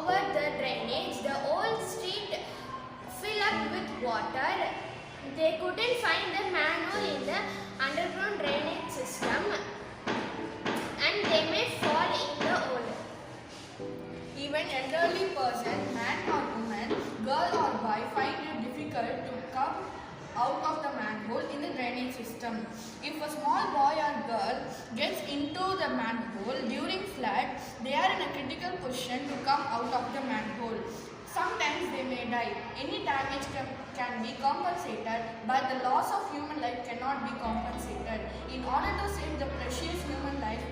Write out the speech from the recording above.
over the drainage. The whole street filled up with water. They couldn't find the manhole in the underground drainage system and they may fall in the hole. Even elderly person, man or woman, girl or boy find it difficult to come out of the manhole in the drainage system. If a small boy or girl gets into the manhole during flood, they are in a critical position to come out of the manhole. Sometimes they may die. Any damage can be compensated, but the loss of human life cannot be compensated. In order to save the precious human life,